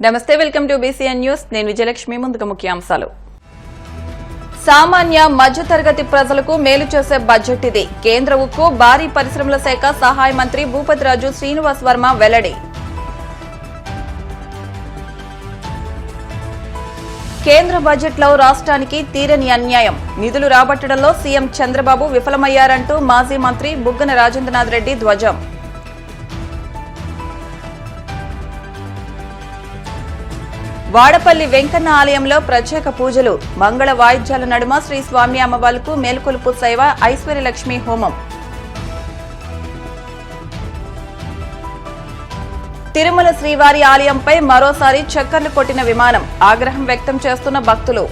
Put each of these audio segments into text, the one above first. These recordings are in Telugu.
నమస్తే, వెల్కమ్ టు బీసీఎన్ న్యూస్. నేను విజయలక్ష్మి. ముందుగా ముఖ్యాంశాలు. సామాన్య మధ్యతరగతి ప్రజలకు మేలు చేసే బడ్జెట్ ఇది. కేంద్ర ఉక్కు, భారీ పరిశ్రమల శాఖ సహాయ మంత్రి భూపతిరాజు శ్రీనివాస్ వర్మ వెల్లడి. కేంద్ర బడ్జెట్లో రాష్ట్రానికి తీరని అన్యాయం. నిధులు రాబట్టడంలో సీఎం చంద్రబాబు విఫలమయ్యారంటూ మాజీ మంత్రి బుగ్గన రాజేంద్రనాథ్ రెడ్డి ధ్వజం. వాడపల్లి వెంకన్న ఆలయంలో ప్రత్యేక పూజలు. మంగళ వాయిద్యాల నడుమ శ్రీ స్వామి అమ్మవార్లకు మేల్కొలుపు సేవ, ఐశ్వర్యలక్ష్మి హోమం. తిరుమల శ్రీవారి ఆలయంపై మరోసారి చక్కర్లు కొట్టిన విమానం. ఆగ్రహం వ్యక్తం చేస్తున్న భక్తులు.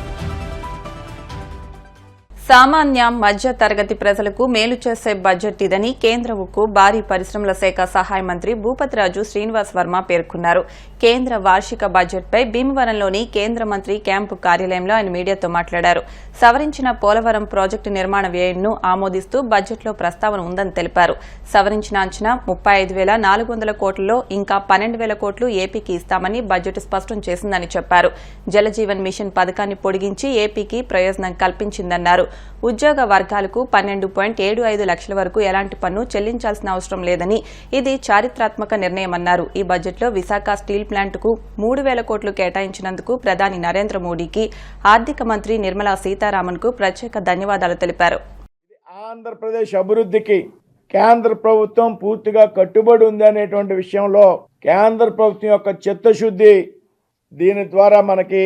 సామాన్య మధ్య తరగతి ప్రజలకు మేలు చేసే బడ్జెట్ ఇదని కేంద్ర ఉక్కు, భారీ పరిశ్రమల శాఖ సహాయ మంత్రి భూపతిరాజు శ్రీనివాస్ వర్మ పేర్కొన్నారు. కేంద్ర వార్షిక బడ్జెట్పై భీమవరంలోని కేంద్ర మంత్రి క్యాంపు కార్యాలయంలో ఆయన మీడియాతో మాట్లాడారు. సవరించిన పోలవరం ప్రాజెక్టు నిర్మాణ వ్యయంను ఆమోదిస్తూ బడ్జెట్లో ప్రస్తావన ఉందని తెలిపారు. సవరించిన అంచనా 35,400 కోట్లలో ఇంకా 12,000 కోట్లు ఏపీకి ఇస్తామని బడ్జెట్ స్పష్టం చేసిందని చెప్పారు. జలజీవన్ మిషన్ పథకాన్ని పొడిగించి ఏపీకి ప్రయోజనం కల్పించిందన్నారు. ఉద్యోగ వర్గాలకు 12.75 లక్షల వరకు ఎలాంటి పన్ను చెల్లించాల్సిన అవసరం లేదని, ఇది చారిత్రాత్మక నిర్ణయమన్నారు. ఈ బడ్జెట్లో విశాఖ స్టీల్ ప్లాంట్కు 3,000 కోట్లు కేటాయించినందుకు ప్రధాని నరేంద్ర మోడీకి, ఆర్థిక మంత్రి నిర్మలా సీతారామన్కు ప్రత్యేక ధన్యవాదాలు తెలిపారు. ఆంధ్రప్రదేశ్ అభివృద్ధికి కేంద్ర ప్రభుత్వం పూర్తిగా కట్టుబడి ఉంది అనేటువంటి విషయంలో కేంద్ర ప్రభుత్వం యొక్క చిత్తశుద్ధి దీని ద్వారా మనకి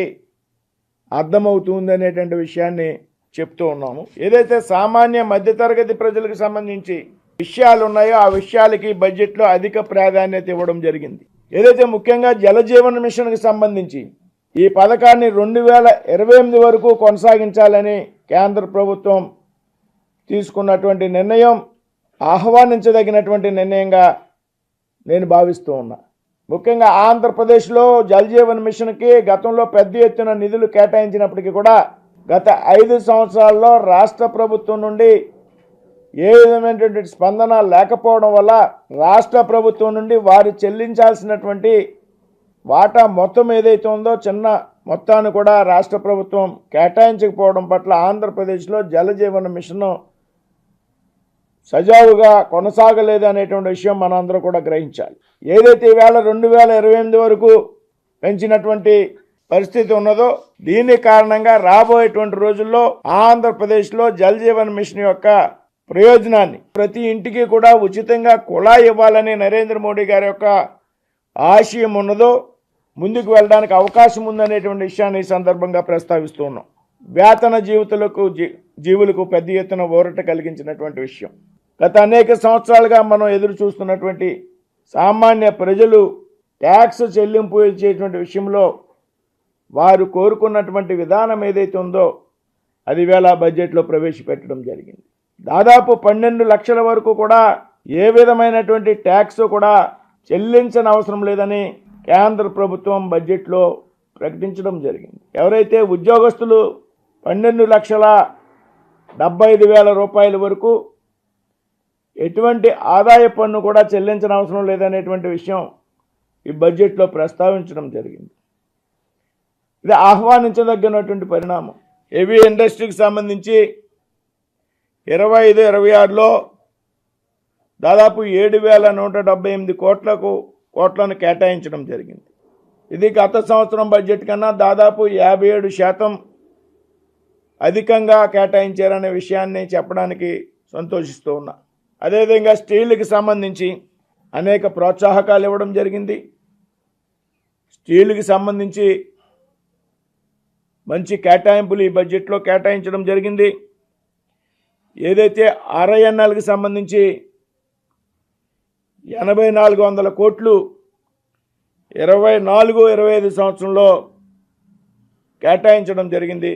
అర్థమవుతుంది అనేటువంటి విషయాన్ని చెప్తూ ఉన్నాము. ఏదైతే సామాన్య మధ్యతరగతి ప్రజలకు సంబంధించి విషయాలు ఉన్నాయో ఆ విషయాలకి బడ్జెట్లో అధిక ప్రాధాన్యత ఇవ్వడం జరిగింది. ఏదైతే ముఖ్యంగా జలజీవన్ మిషన్కి సంబంధించి ఈ పథకాన్ని 2028 వరకు కొనసాగించాలని కేంద్ర ప్రభుత్వం తీసుకున్నటువంటి నిర్ణయం ఆహ్వానించదగినటువంటి నిర్ణయంగా నేను భావిస్తూ ఉన్నా. ముఖ్యంగా ఆంధ్రప్రదేశ్లో జలజీవన్ మిషన్కి గతంలో పెద్ద ఎత్తున నిధులు కేటాయించినప్పటికీ కూడా గత 5 సంవత్సరాల్లో రాష్ట్ర ప్రభుత్వం నుండి ఏ విధమైనటువంటి స్పందన లేకపోవడం వల్ల రాష్ట్ర ప్రభుత్వం నుండి వారు చెల్లించాల్సినటువంటి వాటా మొత్తం ఏదైతే ఉందో చిన్న మొత్తాన్ని కూడా రాష్ట్ర ప్రభుత్వం కేటాయించకపోవడం పట్ల ఆంధ్రప్రదేశ్లో జలజీవన మిషన్ సజావుగా కొనసాగలేదు అనేటువంటి విషయం మనందరూ కూడా గ్రహించాలి. ఏదైతే ఈవేళ 2028 వరకు పెంచినటువంటి పరిస్థితి ఉన్నదో దీని కారణంగా రాబోయేటువంటి రోజుల్లో ఆంధ్రప్రదేశ్లో జలజీవన్ మిషన్ యొక్క ప్రయోజనాన్ని ప్రతి ఇంటికి కూడా ఉచితంగా కుళాయి ఇవ్వాలని నరేంద్ర మోడీ గారి యొక్క ఆశయం ఉన్నదో ముందుకు వెళ్ళడానికి అవకాశం ఉందనేటువంటి విషయాన్ని ఈ సందర్భంగా ప్రస్తావిస్తూ ఉన్నాం. వేతన జీవులకు పెద్ద ఎత్తున ఊరట కలిగించినటువంటి విషయం. గత అనేక సంవత్సరాలుగా మనం ఎదురు చూస్తున్నటువంటి సామాన్య ప్రజలు ట్యాక్స్ చెల్లింపు చేసేటువంటి విషయంలో వారు కోరుకున్నటువంటి విధానం ఏదైతే ఉందో అది వేళ బడ్జెట్లో ప్రవేశపెట్టడం జరిగింది. దాదాపు 12 లక్షల వరకు కూడా ఏ విధమైనటువంటి ట్యాక్స్ కూడా చెల్లించని అవసరం లేదని కేంద్ర ప్రభుత్వం బడ్జెట్లో ప్రకటించడం జరిగింది. ఎవరైతే ఉద్యోగస్తులు 12,75,000 రూపాయల వరకు ఎటువంటి ఆదాయ పన్ను కూడా చెల్లించని అవసరం లేదనేటువంటి విషయం ఈ బడ్జెట్లో ప్రస్తావించడం జరిగింది. ఇది ఆహ్వానించదగినటువంటి పరిణామం. హెవీ ఇండస్ట్రీకి సంబంధించి 25-26లో దాదాపు 7,178 కోట్లను కేటాయించడం జరిగింది. ఇది గత సంవత్సరం బడ్జెట్ కన్నా దాదాపు 57% అధికంగా కేటాయించారనే విషయాన్ని చెప్పడానికి సంతోషిస్తూ ఉన్నా. అదేవిధంగా స్టీల్కి సంబంధించి అనేక ప్రోత్సాహకాలు ఇవ్వడం జరిగింది. స్టీల్కి సంబంధించి మంచి కేటాయింపులు ఈ బడ్జెట్లో కేటాయించడం జరిగింది. ఏదైతే RINLకి సంబంధించి 8,400 కోట్లు 24-25 సంవత్సరంలో కేటాయించడం జరిగింది.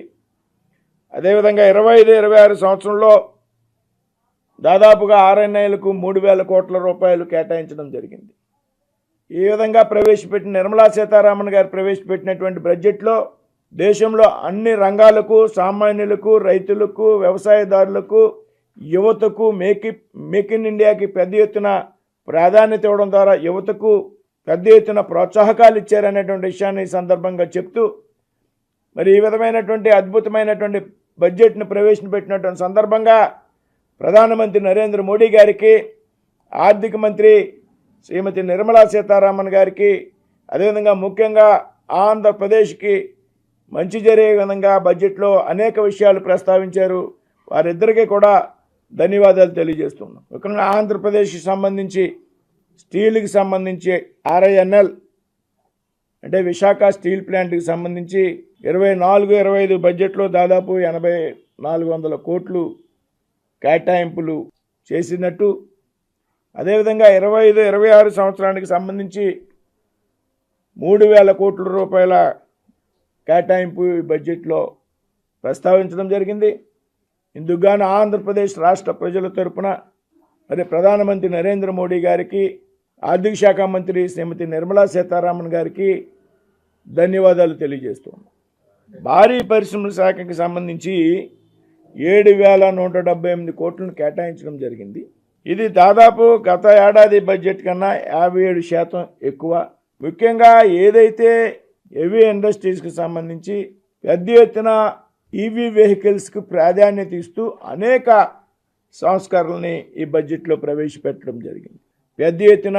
అదేవిధంగా 25-26 సంవత్సరంలో దాదాపుగా RINLకు 3,000 కోట్ల రూపాయలు కేటాయించడం జరిగింది. ఈ విధంగా ప్రవేశపెట్టిన నిర్మలా సీతారామన్ గారు ప్రవేశపెట్టినటువంటి బడ్జెట్లో దేశంలో అన్ని రంగాలకు, సామాన్యులకు, రైతులకు, వ్యవసాయదారులకు, యువతకు మేక్ ఇన్ ఇండియాకి పెద్ద ఎత్తున ప్రాధాన్యత ఇవ్వడం ద్వారా యువతకు పెద్ద ఎత్తున ప్రోత్సాహకాలు ఇచ్చారనేటువంటి విషయాన్ని ఈ సందర్భంగా చెప్తూ మరి ఈ విధమైనటువంటి అద్భుతమైనటువంటి బడ్జెట్ను ప్రవేశపెట్టినటువంటి సందర్భంగా ప్రధానమంత్రి నరేంద్ర మోడీ గారికి, ఆర్థిక మంత్రి శ్రీమతి నిర్మలా సీతారామన్ గారికి, అదేవిధంగా ముఖ్యంగా ఆంధ్రప్రదేశ్కి మంచి జరిగే విధంగా బడ్జెట్లో అనేక విషయాలు ప్రస్తావించారు. వారిద్దరికీ కూడా ధన్యవాదాలు తెలియజేస్తున్నాం. ముఖ్యంగా ఆంధ్రప్రదేశ్కి సంబంధించి స్టీల్కి సంబంధించి RINL అంటే విశాఖ స్టీల్ ప్లాంట్కి సంబంధించి 24-25 బడ్జెట్లో దాదాపు 8400 కోట్లు కేటాయింపులు చేసినట్టు, అదేవిధంగా 25-26 సంవత్సరానికి సంబంధించి 3000 కోట్ల రూపాయల కేటాయింపు ఈ బడ్జెట్లో ప్రస్తావించడం జరిగింది. ఇందుకు గాను ఆంధ్రప్రదేశ్ రాష్ట్ర ప్రజల తరపున మరి ప్రధానమంత్రి నరేంద్ర మోడీ గారికి, ఆర్థిక శాఖ మంత్రి శ్రీమతి నిర్మలా సీతారామన్ గారికి ధన్యవాదాలు తెలియజేస్తున్నాం. భారీ పరిశ్రమల శాఖకి సంబంధించి 7,178 కోట్లను కేటాయించడం జరిగింది. ఇది దాదాపు గత ఏడాది బడ్జెట్ కన్నా 57% ఎక్కువ. ముఖ్యంగా ఏదైతే హెవీ ఇండస్ట్రీస్కి సంబంధించి పెద్ద ఎత్తున EV వెహికల్స్కి ప్రాధాన్యత ఇస్తూ అనేక సంస్కరణల్ని ఈ బడ్జెట్లో ప్రవేశపెట్టడం జరిగింది. పెద్ద ఎత్తున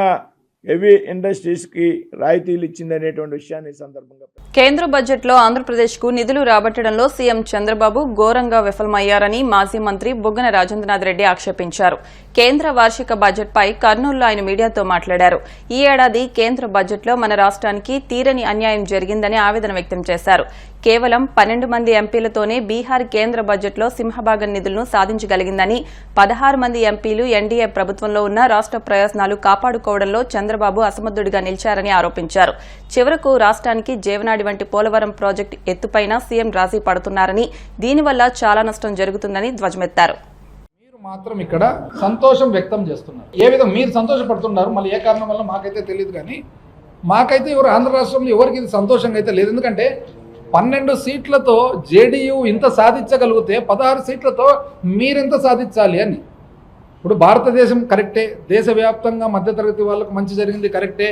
హెవీ ఇండస్ట్రీస్కి రాయితీలు ఇచ్చిందనేటువంటి విషయాన్ని సందర్భంగా కేంద్ర బడ్జెట్లో ఆంధ్రప్రదేశ్కు నిధులు రాబట్టడంలో సీఎం చంద్రబాబు ఘోరంగా విఫలమయ్యారని మాజీ మంత్రి బుగ్గన రాజేంద్రనాథ్ రెడ్డి ఆక్షేపించారు. కేంద్ర వార్షిక బడ్జెట్పై కర్నూలులో ఆయన మీడియాతో మాట్లాడారు. ఈ ఏడాది కేంద్ర బడ్జెట్లో మన రాష్ట్రానికి తీరని అన్యాయం జరిగిందని ఆవేదన వ్యక్తం చేశారు. కేవలం 12 మంది ఎంపీలతోనే బీహార్ కేంద్ర బడ్జెట్లో సింహభాగం నిధులను సాధించగలిగిందని, 16 మంది ఎంపీలు ఎన్డీఏ ప్రభుత్వంలో ఉన్న రాష్ట్ర ప్రయోజనాలు కాపాడుకోవడంలో చంద్రబాబు అసమర్థుడిగా నిలిచారని ఆరోపించారు. చివరకు రాష్ట్రానికి జీవనాడి వంటి పోలవరం ప్రాజెక్టు ఎత్తుపైన సీఎం రాజీ పడుతున్నారని, దీనివల్ల చాలా నష్టం జరుగుతుందని ధ్వజమెత్తారు. మాత్రం ఇక్కడ సంతోషం వ్యక్తం చేస్తున్నారు. ఏ విధంగా మీరు సంతోషపడుతున్నారు, మళ్ళీ ఏ కారణం వల్ల మాకైతే తెలియదు. కానీ మాకైతే ఆంధ్ర రాష్ట్రంలో ఎవరికి ఇది సంతోషంగా అయితే లేదు. ఎందుకంటే 12 సీట్లతో జేడీయూ ఇంత సాధించగలిగితే 16 సీట్లతో మీరెంత సాధించాలి అని. ఇప్పుడు భారతదేశం కరెక్టే, దేశవ్యాప్తంగా మధ్యతరగతి వాళ్ళకు మంచి జరిగింది కరెక్టే,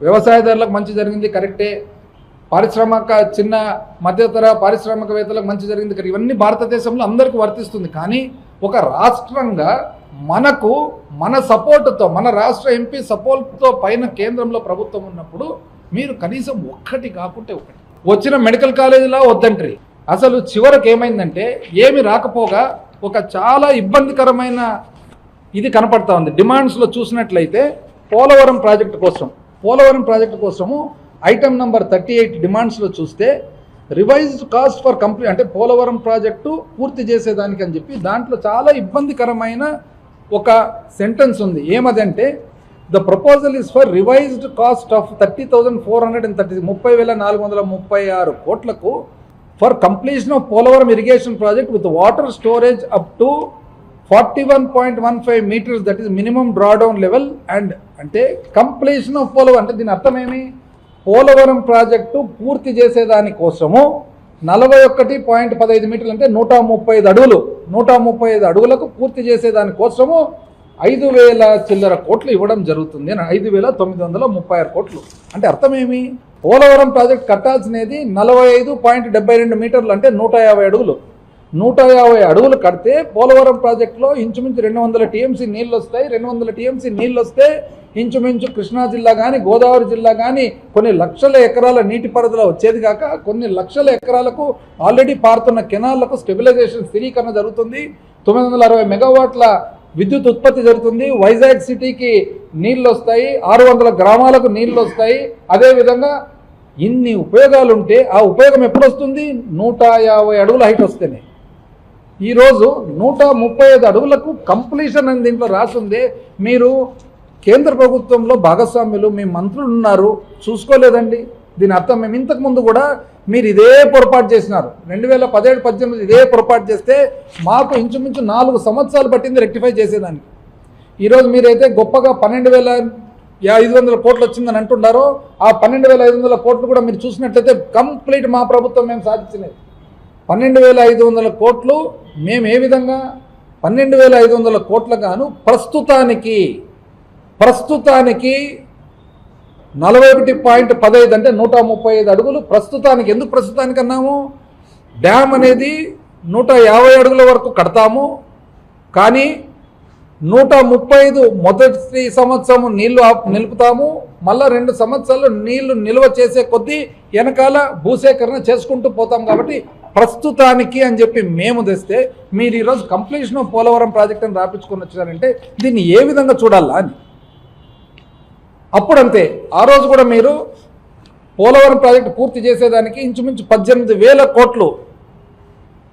వ్యవసాయదారులకు మంచి జరిగింది కరెక్టే, చిన్న మధ్యతర పారిశ్రామికవేత్తలకు మంచి జరిగింది కరెక్ట్. ఇవన్నీ భారతదేశంలో అందరికీ వర్తిస్తుంది. కానీ ఒక రాష్ట్రంగా మనకు మన సపోర్టుతో, మన రాష్ట్ర ఎంపీ సపోర్ట్తో పైన కేంద్రంలో ప్రభుత్వం ఉన్నప్పుడు మీరు కనీసం ఒక్కటి కాకుంటే ఒకటి వచ్చిన మెడికల్ కాలేజీలో వద్దంటారు. అసలు చివరికి ఏమైందంటే ఏమి రాకపోగా ఒక చాలా ఇబ్బందికరమైన ఇది కనపడతా ఉంది. డిమాండ్స్లో చూసినట్లయితే పోలవరం ప్రాజెక్టు కోసము ఐటమ్ నంబర్ 38 డిమాండ్స్లో చూస్తే రివైజ్డ్ కాస్ట్ ఫర్ కంప్లీట్ అంటే పోలవరం ప్రాజెక్టు పూర్తి చేసేదానికి అని చెప్పి దాంట్లో చాలా ఇబ్బందికరమైన ఒక సెంటెన్స్ ఉంది. ఏమదంటే the proposal is for revised cost of 30,430 30,436 కోట్లకు for completion of Polavaram irrigation project with water storage up to 41.15 meters, that is minimum drawdown level. And అంటే కంప్లీషన్ ఆఫ్ పోలవరం అంటే దీని అర్థం ఏమి, పోలవరం ప్రాజెక్టు పూర్తి చేసేదానికోసము 41.15 మీటర్లు అంటే 135 అడుగులు, 135 అడుగులకు పూర్తి చేసేదానికోసము 5,000 చిల్లర కోట్లు ఇవ్వడం జరుగుతుంది. 5,936 కోట్లు అంటే అర్థమేమి, పోలవరం ప్రాజెక్ట్ కట్టాల్సినది 45.72 మీటర్లు అంటే 150 అడుగులు. 150 అడుగులు కడితే పోలవరం ప్రాజెక్టులో ఇంచుమించు 200 టీఎంసీ నీళ్ళు వస్తాయి. 200 టీఎంసీ నీళ్ళు వస్తే ఇంచుమించు కృష్ణా జిల్లా కానీ గోదావరి జిల్లా కానీ కొన్ని లక్షల ఎకరాల నీటి పరిధిలో వచ్చేది కాక కొన్ని లక్షల ఎకరాలకు ఆల్రెడీ పారుతున్న కెనాళ్లకు స్టెబిలైజేషన్ స్థిరీకరణ జరుగుతుంది. 960 మెగావాట్ల విద్యుత్ ఉత్పత్తి జరుగుతుంది. వైజాగ్ సిటీకి నీళ్ళు వస్తాయి, 600 గ్రామాలకు నీళ్ళు వస్తాయి. అదేవిధంగా ఇన్ని ఉపయోగాలు ఉంటే ఆ ఉపయోగం ఎప్పుడు వస్తుంది, 150 అడుగుల హైట్ వస్తేనే. ఈరోజు 135 అడుగులకు కంప్లీషన్ అని దీంట్లో రాసిందే. మీరు కేంద్ర ప్రభుత్వంలో భాగస్వామ్యులు, మీ మంత్రులు ఉన్నారు, చూసుకోలేదండి. దీని అర్థం మేము ఇంతకుముందు కూడా మీరు ఇదే పొరపాటు చేసినారు. 2017-18 ఇదే పొరపాటు చేస్తే మాకు ఇంచుమించు 4 సంవత్సరాలు పట్టింది రెక్టిఫై చేసేదానికి. ఈరోజు మీరైతే గొప్పగా 12,500 కోట్లు వచ్చిందని అంటున్నారో ఆ 12,500 కోట్లు కూడా మీరు చూసినట్లయితే కంప్లీట్ మా ప్రభుత్వం మేము సాధించినది. 12,500 కోట్లు మేము ఏ విధంగా 12,500 కోట్ల గాను ప్రస్తుతానికి 41.15 అంటే 135 అడుగులు ప్రస్తుతానికి. ఎందుకు ప్రస్తుతానికి అన్నాము? డ్యామ్ అనేది 150 అడుగుల వరకు కడతాము, కానీ 135 మొదటి సంవత్సరం నీళ్లు నిలుపుతాము, మళ్ళా 2 సంవత్సరాలు నీళ్లు నిల్వ చేసే కొద్దీ వెనకాల భూసేకరణ చేసుకుంటూ పోతాం. కాబట్టి ప్రస్తుతానికి అని చెప్పి మేము తెస్తే మీరు ఈరోజు కంప్లీషన్ ఆఫ్ పోలవరం ప్రాజెక్ట్ అని రాపించుకొని వచ్చారంటే దీన్ని ఏ విధంగా చూడాలా అని. అప్పుడంతే ఆ రోజు కూడా మీరు పోలవరం ప్రాజెక్టు పూర్తి చేసేదానికి ఇంచుమించు 18,000 కోట్లు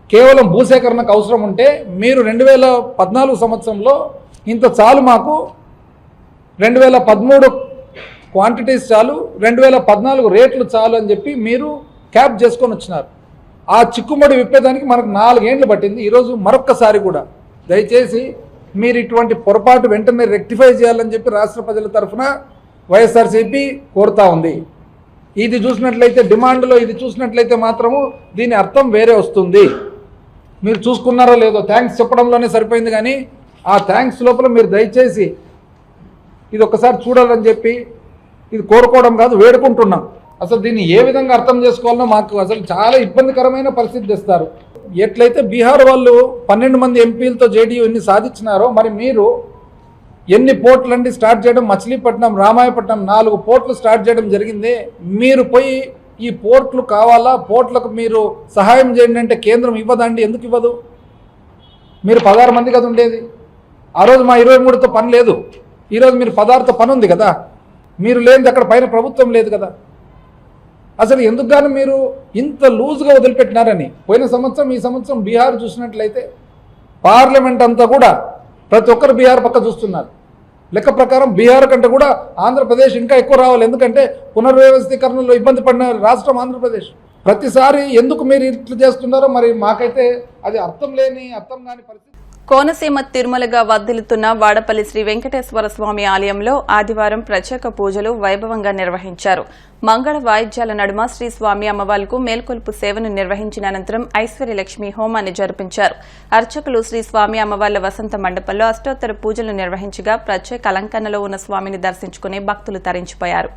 కేవలం భూసేకరణకు అవసరం ఉంటే మీరు 2014 సంవత్సరంలో ఇంత చాలు, మాకు 2013 క్వాంటిటీస్ చాలు, 2014 రేట్లు చాలు అని చెప్పి మీరు క్యాప్ చేసుకొని వచ్చినారు. ఆ చిక్కుముడి విప్పేదానికి మనకు 4 ఏళ్ళు పట్టింది. ఈరోజు మరొక్కసారి కూడా దయచేసి మీరు ఇటువంటి పొరపాటు వెంటనే రెక్టిఫై చేయాలని చెప్పి రాష్ట్ర ప్రజల తరఫున వైఎస్ఆర్సీపీ కోరుతా ఉంది. ఇది చూసినట్లయితే డిమాండ్లో ఇది చూసినట్లయితే మాత్రము దీని అర్థం వేరే వస్తుంది. మీరు చూసుకున్నారో లేదో, థ్యాంక్స్ చెప్పడంలోనే సరిపోయింది, కానీ ఆ థ్యాంక్స్ లోపల మీరు దయచేసి ఇది ఒకసారి చూడాలని చెప్పి ఇది కోరుకోవడం కాదు, వేడుకుంటున్నాం. అసలు దీన్ని ఏ విధంగా అర్థం చేసుకోవాలనో మాకు అసలు చాలా ఇబ్బందికరమైన పరిస్థితి తెస్తారు. ఎట్లయితే బీహార్ వాళ్ళు 12 మంది ఎంపీలతో జేడీయూ ఎన్ని సాధించినారో, మరి మీరు ఎన్ని పోర్టులండి స్టార్ట్ చేయడం, మచిలీపట్నం, రామాయపట్నం 4 పోర్టులు స్టార్ట్ చేయడం జరిగింది. మీరు పోయి ఈ పోర్టులు కావాలా, పోర్టులకు మీరు సహాయం చేయండి అంటే కేంద్రం ఇవ్వదండి. ఎందుకు ఇవ్వదు? మీరు 16 మంది కదా ఉండేది ఆ రోజు, మా 23తో పని లేదు. ఈరోజు మీరు 16తో పని ఉంది కదా, మీరు లేనిది అక్కడ పైన ప్రభుత్వం లేదు కదా. అసలు ఎందుకు గాను మీరు ఇంత లూజ్గా వదిలిపెట్టినారని. పోయిన సంవత్సరం ఈ సంవత్సరం బీహార్ చూసినట్లయితే పార్లమెంట్ అంతా కూడా ప్రతి ఒక్కరు బీహార్ పక్క చూస్తున్నారు. లెక్క ప్రకారం బీహార్ కంటే కూడా ఆంధ్రప్రదేశ్ ఇంకా ఎక్కువ రావాలి. ఎందుకంటే పునర్వ్యవస్థీకరణలో ఇబ్బంది పడిన రాష్ట్రం ఆంధ్రప్రదేశ్. ప్రతిసారి ఎందుకు మీరు ఇట్లా చేస్తున్నారో మరి మాకైతే అది అర్థం కాని పరిస్థితి. కోనసీమ తిరుమలగా వర్ధిల్లుతున్న వాడపల్లి శ్రీ వెంకటేశ్వర స్వామి ఆలయంలో ఆదివారం ప్రత్యేక పూజలు వైభవంగా నిర్వహించారు. మంగళ వాయిద్యాల నడుమ శ్రీ స్వామి అమ్మవార్లకు మేల్కొల్పు సేవను నిర్వహించిన అనంతరం ఐశ్వర్యలక్ష్మి హోమాన్ని జరిపించారు. అర్చకులు శ్రీ స్వామి అమ్మవార్ల వసంత మండపంలో అష్టోత్తర పూజలు నిర్వహించగా ప్రత్యేక అలంకరణలో ఉన్న స్వామిని దర్శించుకుని భక్తులు తరించిపోయారు.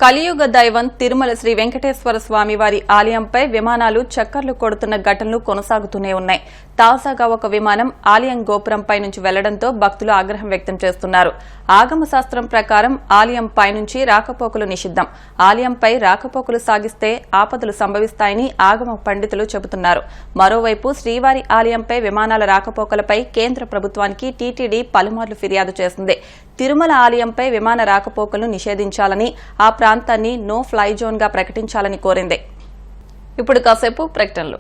కలియుగ దైవం తిరుమల శ్రీ వెంకటేశ్వర స్వామి వారి ఆలయంపై విమానాలు చక్కర్లు కొడుతున్న ఘటనలు కొనసాగుతూనే ఉన్నాయి. తాజాగా ఒక విమానం ఆలయం గోపురంపై నుంచి వెళ్లడంతో భక్తులు ఆగ్రహం వ్యక్తం చేస్తున్నారు. ఆగమ శాస్త్రం ప్రకారం ఆలయంపై నుంచి రాకపోకలు నిషిద్దం. ఆలయంపై రాకపోకలు సాగిస్తే ఆపదలు సంభవిస్తాయని ఆగమ పండితులు చెబుతున్నారు. మరోవైపు శ్రీవారి ఆలయంపై విమానాల రాకపోకలపై కేంద్ర ప్రభుత్వానికి టీటీడీ పలుమార్లు ఫిర్యాదు చేసింది. తిరుమల ఆలయంపై విమాన రాకపోకలను నిషేధించాలని, ఆ ప్రాంతాన్ని నో ఫ్లై జోన్ గా ప్రకటించాలని కోరింది. ఇప్పుడు కాసేపు ప్రకటనలు.